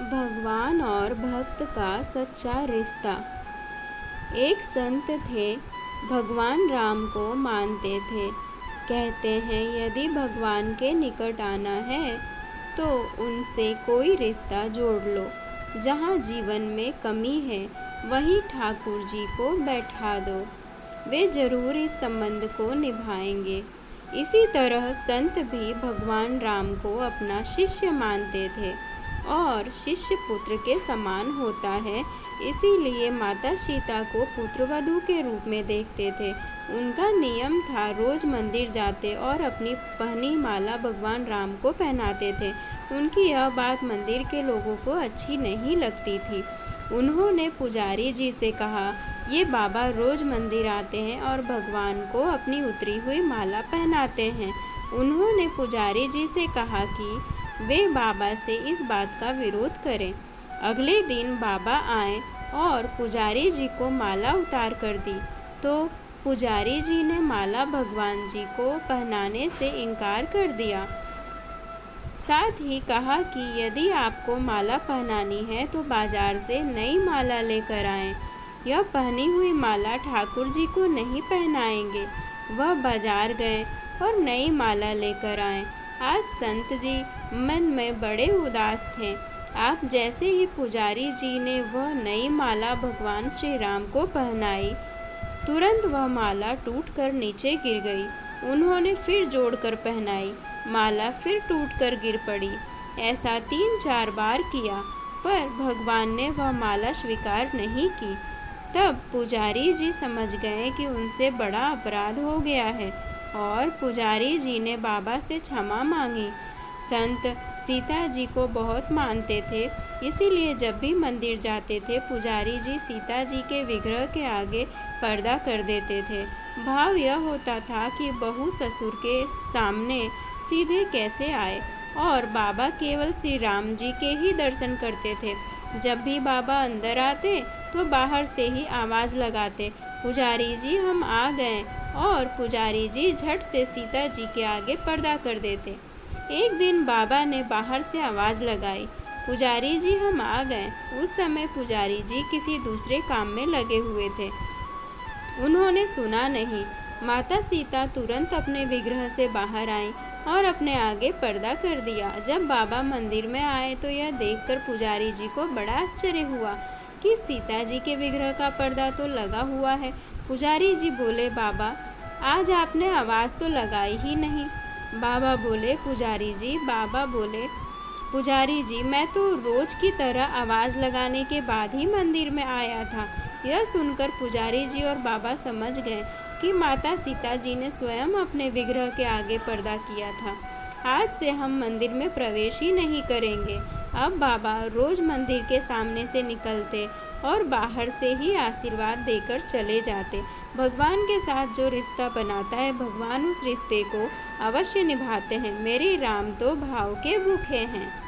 भगवान और भक्त का सच्चा रिश्ता। एक संत थे, भगवान राम को मानते थे। कहते हैं यदि भगवान के निकट आना है तो उनसे कोई रिश्ता जोड़ लो। जहाँ जीवन में कमी है वहीं ठाकुर जी को बैठा दो, वे जरूर इस संबंध को निभाएंगे। इसी तरह संत भी भगवान राम को अपना शिष्य मानते थे और शिष्य पुत्र के समान होता है, इसीलिए माता सीता को पुत्रवधू के रूप में देखते थे। उनका नियम था रोज मंदिर जाते और अपनी पहनी माला भगवान राम को पहनाते थे। उनकी यह बात मंदिर के लोगों को अच्छी नहीं लगती थी। उन्होंने पुजारी जी से कहा, ये बाबा रोज मंदिर आते हैं और भगवान को अपनी उतरी हुई माला पहनाते हैं। उन्होंने पुजारी जी से कहा कि वे बाबा से इस बात का विरोध करें। अगले दिन बाबा आए और पुजारी जी को माला उतार कर दी, तो पुजारी जी ने माला भगवान जी को पहनाने से इनकार कर दिया। साथ ही कहा कि यदि आपको माला पहनानी है तो बाजार से नई माला लेकर आएं। यह पहनी हुई माला ठाकुर जी को नहीं पहनाएंगे। वह बाजार गए और नई माला लेकर आए। आज संत जी मन में बड़े उदास थे। आप जैसे ही पुजारी जी ने वह नई माला भगवान श्री राम को पहनाई, तुरंत वह माला टूटकर नीचे गिर गई। उन्होंने फिर जोड़कर पहनाई, माला फिर टूटकर गिर पड़ी। ऐसा 3-4 बार किया, पर भगवान ने वह माला स्वीकार नहीं की। तब पुजारी जी समझ गए कि उनसे बड़ा अपराध हो गया है और पुजारी जी ने बाबा से क्षमा मांगी। संत सीता जी को बहुत मानते थे, इसीलिए जब भी मंदिर जाते थे पुजारी जी सीता जी के विग्रह के आगे पर्दा कर देते थे। भाव यह होता था कि बहू ससुर के सामने सीधे कैसे आए, और बाबा केवल श्री राम जी के ही दर्शन करते थे। जब भी बाबा अंदर आते तो बाहर से ही आवाज़ लगाते, पुजारी जी हम आ गए, और पुजारी जी झट से सीता जी के आगे पर्दा कर देते। एक दिन बाबा ने बाहर से आवाज़ लगाई, पुजारी जी हम आ गए। उस समय पुजारी जी किसी दूसरे काम में लगे हुए थे, उन्होंने सुना नहीं। माता सीता तुरंत अपने विग्रह से बाहर आईं और अपने आगे पर्दा कर दिया। जब बाबा मंदिर में आए तो यह देखकर पुजारी जी को बड़ा आश्चर्य हुआ कि सीता जी के विग्रह का पर्दा तो लगा हुआ है। पुजारी जी बोले, बाबा आज आपने आवाज़ तो लगाई ही नहीं। बाबा बोले, पुजारी जी मैं तो रोज की तरह आवाज़ लगाने के बाद ही मंदिर में आया था। यह सुनकर पुजारी जी और बाबा समझ गए कि माता सीता जी ने स्वयं अपने विग्रह के आगे पर्दा किया था। आज से हम मंदिर में प्रवेश ही नहीं करेंगे। अब बाबा रोज मंदिर के सामने से निकलते और बाहर से ही आशीर्वाद देकर चले जाते। भगवान के साथ जो रिश्ता बनाता है, भगवान उस रिश्ते को अवश्य निभाते हैं। मेरे राम तो भाव के भूखे हैं।